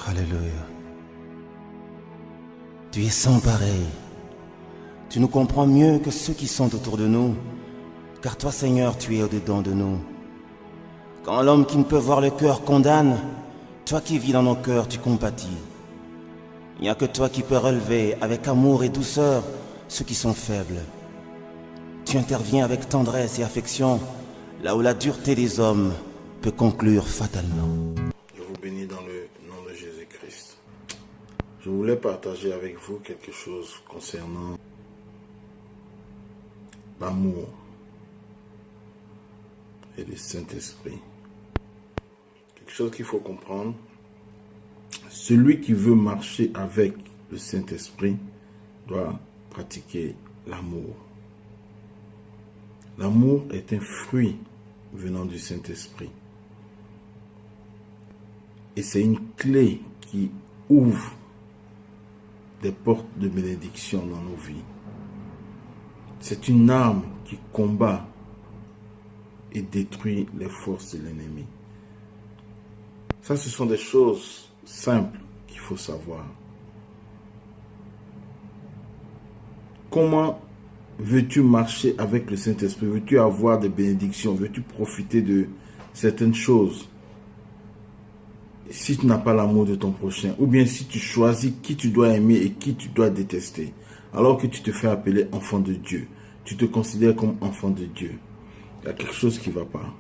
Alléluia. Tu es sans pareil. Tu nous comprends mieux que ceux qui sont autour de nous, car toi, Seigneur, tu es au-dedans de nous. Quand l'homme qui ne peut voir le cœur condamne, toi qui vis dans nos cœurs, tu compatis. Il n'y a que toi qui peux relever avec amour et douceur ceux qui sont faibles. Tu interviens avec tendresse et affection, là où la dureté des hommes peut conclure fatalement. Je vous bénis dans le nom de Jésus-Christ. Je voulais partager avec vous quelque chose concernant l'amour et le Saint-Esprit. Quelque chose qu'il faut comprendre. Celui qui veut marcher avec le Saint-Esprit doit pratiquer l'amour. L'amour est un fruit venant du Saint-Esprit. Et c'est une clé qui ouvre des portes de bénédiction dans nos vies. C'est une arme qui combat et détruit les forces de l'ennemi. Ça, ce sont des choses simples qu'il faut savoir. Comment veux-tu marcher avec le Saint-Esprit? Veux-tu avoir des bénédictions? Veux-tu profiter de certaines choses? Si tu n'as pas l'amour de ton prochain, ou bien si tu choisis qui tu dois aimer et qui tu dois détester, alors que tu te fais appeler enfant de Dieu, tu te considères comme enfant de Dieu, il y a quelque chose qui ne va pas.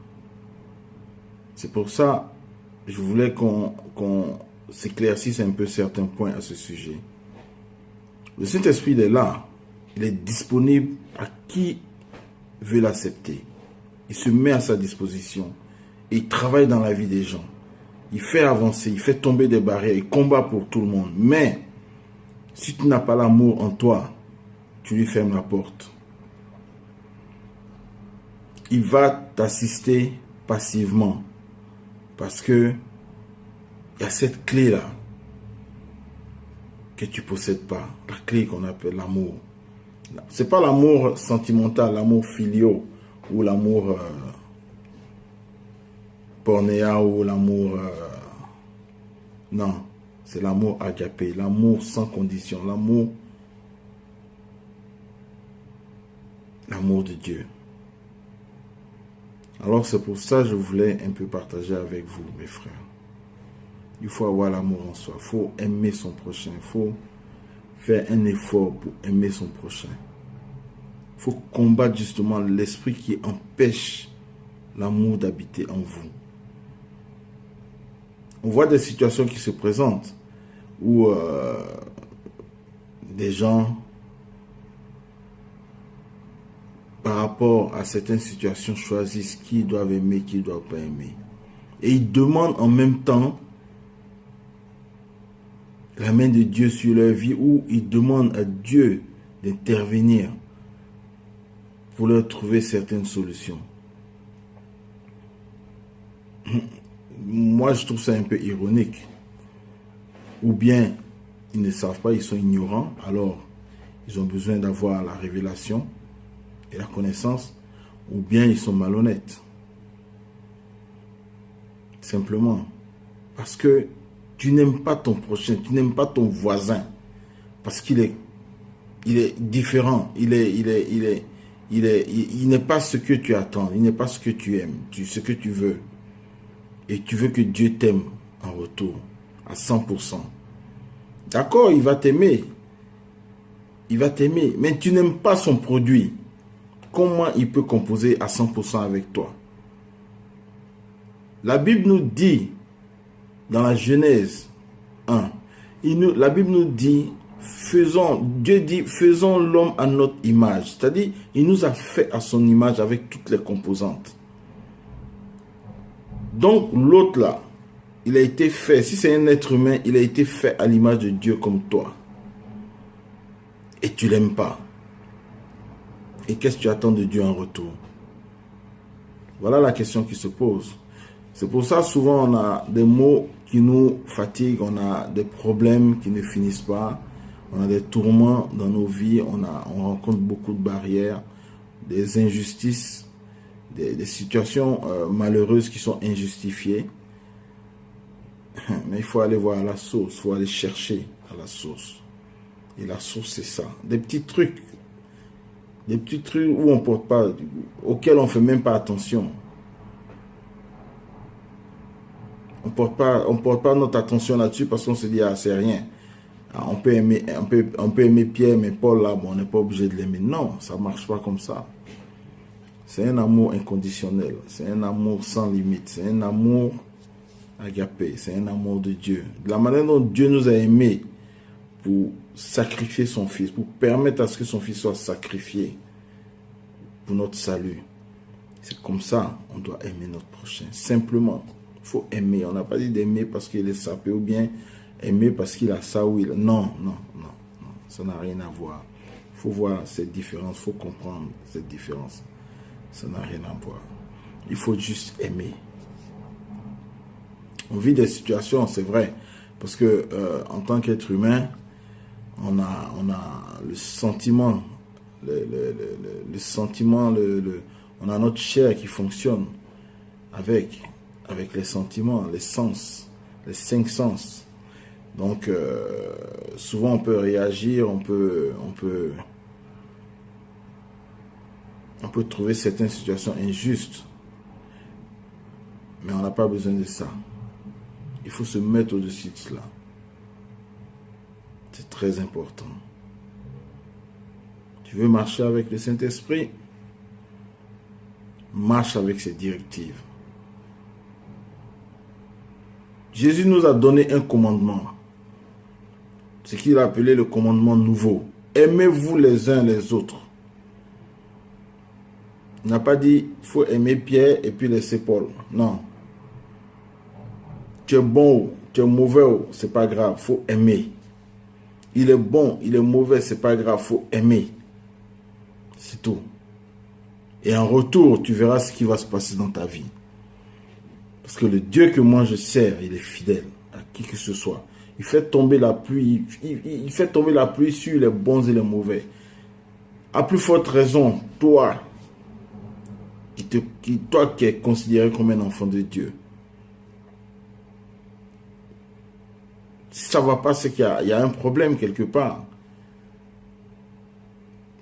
C'est pour ça que je voulais qu'on s'éclaircisse un peu certains points à ce sujet. Le Saint-Esprit, il est là, il est disponible à qui veut l'accepter. Il se met à sa disposition et il travaille dans la vie des gens. Il fait avancer, il fait tomber des barrières, il combat pour tout le monde. Mais, si tu n'as pas l'amour en toi, tu lui fermes la porte. Il va t'assister passivement. Parce que, il y a cette clé-là que tu ne possèdes pas. La clé qu'on appelle l'amour. Ce n'est pas l'amour sentimental, l'amour filial ou l'amour pornéa ou l'amour... non, c'est l'amour agapé, l'amour sans condition, l'amour de Dieu. Alors c'est pour ça que je voulais un peu partager avec vous, mes frères. Il faut avoir l'amour en soi, il faut aimer son prochain, il faut faire un effort pour aimer son prochain. Il faut combattre justement l'esprit qui empêche l'amour d'habiter en vous. On voit des situations qui se présentent où des gens, par rapport à certaines situations, choisissent qui ils doivent aimer, qui ils ne doivent pas aimer. Et ils demandent en même temps la main de Dieu sur leur vie, ou ils demandent à Dieu d'intervenir pour leur trouver certaines solutions. Moi, je trouve ça un peu ironique. Ou bien, ils ne savent pas, ils sont ignorants, alors ils ont besoin d'avoir la révélation et la connaissance, ou bien ils sont malhonnêtes. Simplement. Parce que tu n'aimes pas ton prochain, tu n'aimes pas ton voisin, parce qu'il est différent, il n'est pas ce que tu attends, il n'est pas ce que tu aimes, ce que tu veux. Et tu veux que Dieu t'aime en retour, à 100%. D'accord, il va t'aimer. Il va t'aimer, mais tu n'aimes pas son produit. Comment il peut composer à 100% avec toi? La Bible nous dit, dans la Genèse 1, la Bible nous dit, Dieu dit, faisons l'homme à notre image. C'est-à-dire, il nous a fait à son image avec toutes les composantes. Donc, l'autre là, il a été fait, si c'est un être humain, il a été fait à l'image de Dieu comme toi. Et tu ne l'aimes pas. Et qu'est-ce que tu attends de Dieu en retour? Voilà la question qui se pose. C'est pour ça, souvent, on a des mots qui nous fatiguent, on a des problèmes qui ne finissent pas, on a des tourments dans nos vies, on rencontre beaucoup de barrières, des injustices, des situations malheureuses qui sont injustifiées. Mais il faut aller voir la source, il faut aller chercher à la source. Et la source, c'est ça. Des petits trucs où on porte pas, auxquels on ne fait même pas attention. On porte pas notre attention là-dessus parce qu'on se dit, ah, c'est rien. Ah, on peut aimer Pierre, mais Paul, là, bon, on n'est pas obligé de l'aimer. Non, ça ne marche pas comme ça. C'est un amour inconditionnel. C'est un amour sans limite. C'est un amour agapé. C'est un amour de Dieu. De la manière dont Dieu nous a aimés pour sacrifier son Fils, pour permettre à ce que son Fils soit sacrifié pour notre salut. C'est comme ça on doit aimer notre prochain. Simplement, il faut aimer. On n'a pas dit d'aimer parce qu'il est sapé ou bien aimer parce qu'il a ça ou il a... Non. Ça n'a rien à voir. Il faut voir cette différence. Il faut comprendre cette différence. Ça n'a rien à voir. Il faut juste aimer. On vit des situations, c'est vrai. Parce que en tant qu'être humain, on a le sentiment, on a notre chair qui fonctionne avec les sentiments, les sens, les 5 sens. Donc, souvent on peut réagir, on peut trouver certaines situations injustes. Mais on n'a pas besoin de ça. Il faut se mettre au-dessus de cela. C'est très important. Tu veux marcher avec le Saint-Esprit? Marche avec ses directives. Jésus nous a donné un commandement. Ce qu'il a appelé le commandement nouveau. Aimez-vous les uns les autres. Il n'a pas dit il faut aimer Pierre et puis laisser Paul. Non. Tu es bon, tu es mauvais, c'est pas grave, il faut aimer. Il est bon, il est mauvais, c'est pas grave, il faut aimer. C'est tout. Et en retour, tu verras ce qui va se passer dans ta vie. Parce que le Dieu que moi je sers, il est fidèle à qui que ce soit. Il fait tomber la pluie, il fait tomber la pluie sur les bons et les mauvais. À plus forte raison, toi qui es considéré comme un enfant de Dieu. Si ça ne va pas, c'est qu'il y a un problème quelque part.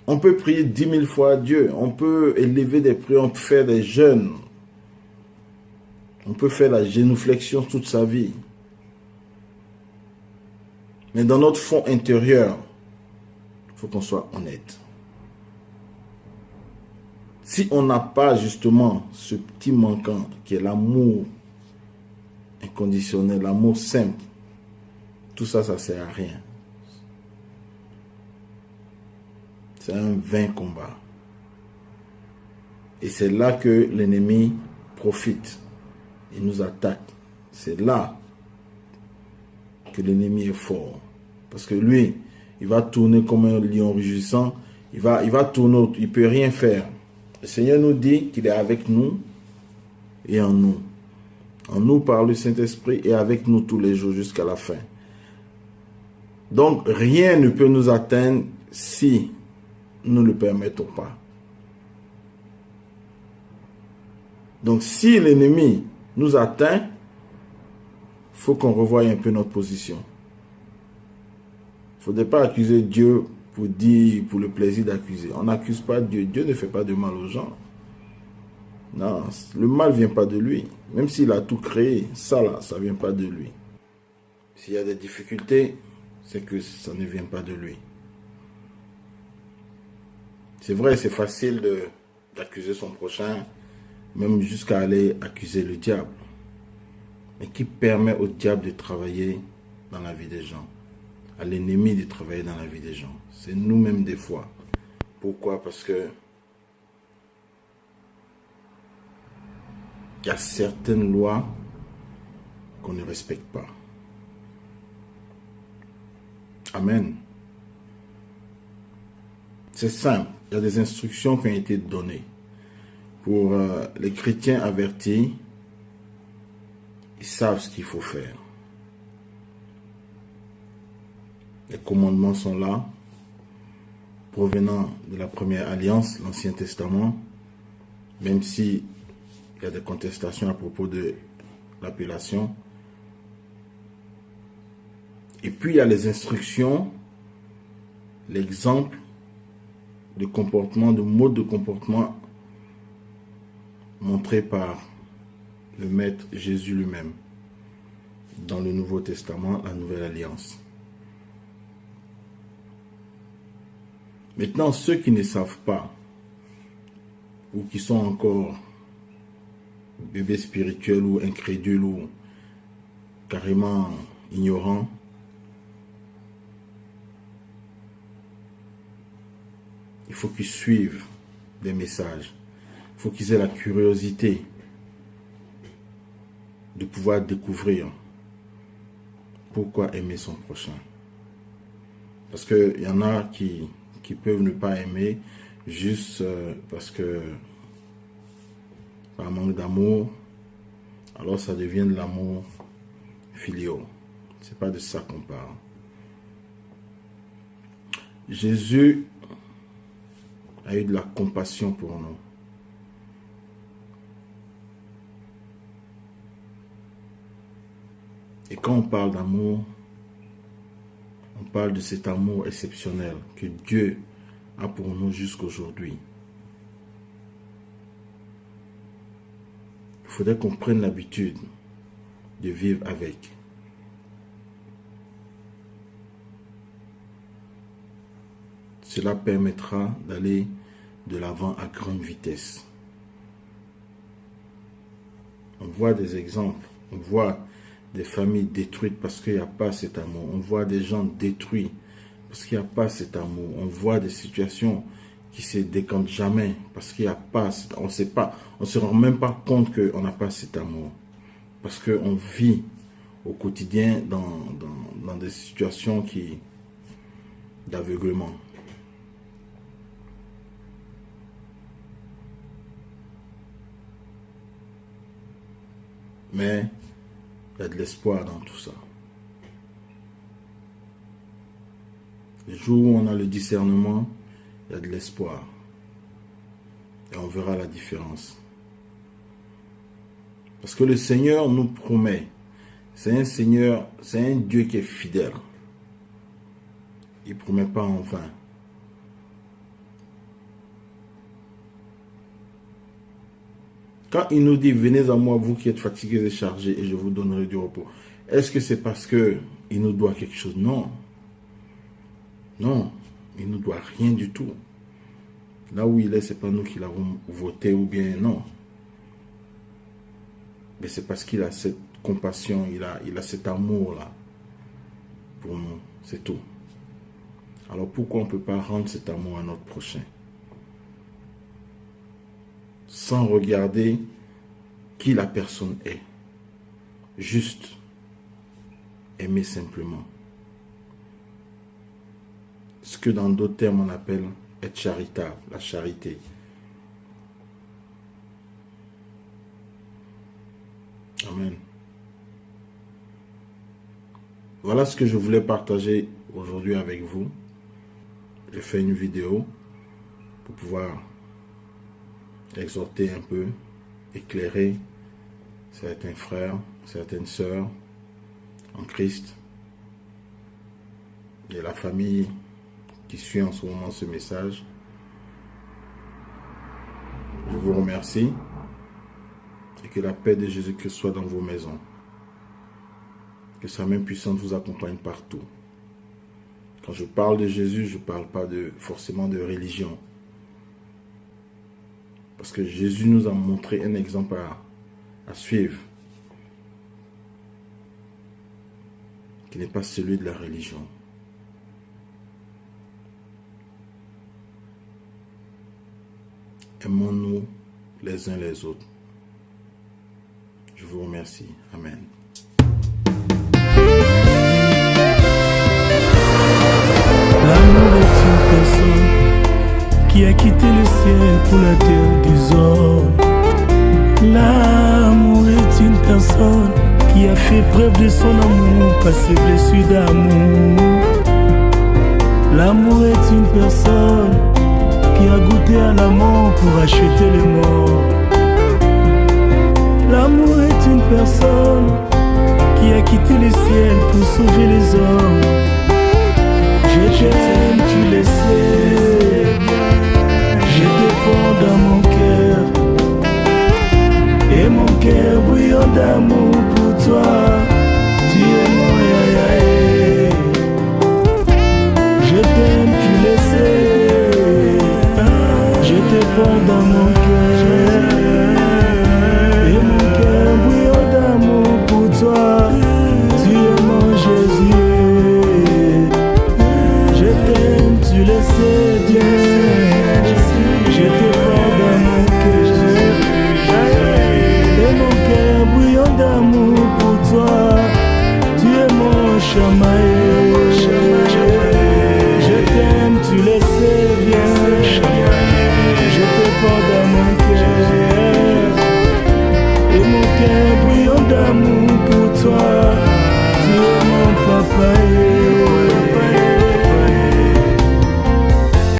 On peut prier 10 000 fois à Dieu. On peut élever des prières, on peut faire des jeûnes. On peut faire la génuflexion toute sa vie. Mais dans notre fond intérieur, il faut qu'on soit honnête. Si on n'a pas justement ce petit manquant qui est l'amour inconditionnel, l'amour simple, tout ça, ça ne sert à rien. C'est un vain combat. Et c'est là que l'ennemi profite. Il nous attaque. C'est là que l'ennemi est fort. Parce que lui, il va tourner comme un lion rugissant. Il va tourner, il ne peut rien faire. Le Seigneur nous dit qu'il est avec nous et en nous. En nous par le Saint-Esprit et avec nous tous les jours jusqu'à la fin. Donc, rien ne peut nous atteindre si nous ne le permettons pas. Donc, si l'ennemi nous atteint, il faut qu'on revoie un peu notre position. Il ne faudrait pas accuser Dieu pour le plaisir d'accuser. On n'accuse pas Dieu. Dieu ne fait pas de mal aux gens. Non, le mal ne vient pas de lui. Même s'il a tout créé, ça là, ça ne vient pas de lui. S'il y a des difficultés, c'est que ça ne vient pas de lui. C'est vrai, c'est facile d'accuser son prochain, même jusqu'à aller accuser le diable. Mais qui permet au diable de travailler dans la vie des gens, à l'ennemi de travailler dans la vie des gens? C'est nous-mêmes des fois. Pourquoi? Parce que il y a certaines lois qu'on ne respecte pas. Amen. C'est simple. Il y a des instructions qui ont été données pour les chrétiens avertis. Ils savent ce qu'il faut faire. Les commandements sont là, provenant de la première alliance, l'Ancien Testament, même si il y a des contestations à propos de l'appellation. Et puis, il y a les instructions, l'exemple de comportement, de mode de comportement montré par le Maître Jésus lui-même dans le Nouveau Testament, la Nouvelle Alliance. Maintenant, ceux qui ne savent pas ou qui sont encore bébés spirituels ou incrédules ou carrément ignorants, il faut qu'ils suivent des messages. Il faut qu'ils aient la curiosité de pouvoir découvrir pourquoi aimer son prochain. Parce qu'il y en a qui peuvent ne pas aimer juste parce que par manque d'amour, alors ça devient de l'amour filial. C'est pas de ça qu'on parle. Jésus a eu de la compassion pour nous. Et quand on parle d'amour, on parle de cet amour exceptionnel que Dieu a pour nous jusqu'aujourd'hui. Il faudrait qu'on prenne l'habitude de vivre avec. Cela permettra d'aller de l'avant à grande vitesse. On voit des exemples, on voit des familles détruites parce qu'il n'y a pas cet amour. On voit des gens détruits parce qu'il n'y a pas cet amour. On voit des situations qui ne se décantent jamais parce qu'il n'y a pas, on ne sait pas, on ne se rend même pas compte qu'on n'a pas cet amour. Parce qu'on vit au quotidien dans des situations d'aveuglement. Mais il y a de l'espoir dans tout ça. Le jour où on a le discernement, il y a de l'espoir. Et on verra la différence. Parce que le Seigneur nous promet, c'est un Seigneur, c'est un Dieu qui est fidèle. Il ne promet pas en vain. Quand il nous dit, venez à moi, vous qui êtes fatigués et chargés, et je vous donnerai du repos. Est-ce que c'est parce qu'il nous doit quelque chose? Non. Non, il ne nous doit rien du tout. Là où il est, ce n'est pas nous qui l'avons voté ou bien non. Mais c'est parce qu'il a cette compassion, il a cet amour-là pour nous. C'est tout. Alors pourquoi on ne peut pas rendre cet amour à notre prochain? Sans regarder qui la personne est. Juste aimer simplement. Ce que dans d'autres termes on appelle être charitable, la charité. Amen. Voilà ce que je voulais partager aujourd'hui avec vous. J'ai fait une vidéo pour pouvoir exhorter un peu, éclairer certains frères, certaines sœurs en Christ et la famille qui suit en ce moment ce message. Je vous remercie et que la paix de Jésus-Christ soit dans vos maisons. Que sa main puissante vous accompagne partout. Quand je parle de Jésus, je ne parle pas forcément de religion. Parce que Jésus nous a montré un exemple à suivre, qui n'est pas celui de la religion. Aimons-nous les uns les autres. Je vous remercie. Amen. L'amour est une personne qui a quitté le ciel pour la terre des hommes. L'amour est une personne qui a fait preuve de son amour par ses blessures d'amour. L'amour est une personne qui a goûté à la mort pour acheter les morts. L'amour est une personne qui a quitté quitté le ciel pour sauver les hommes.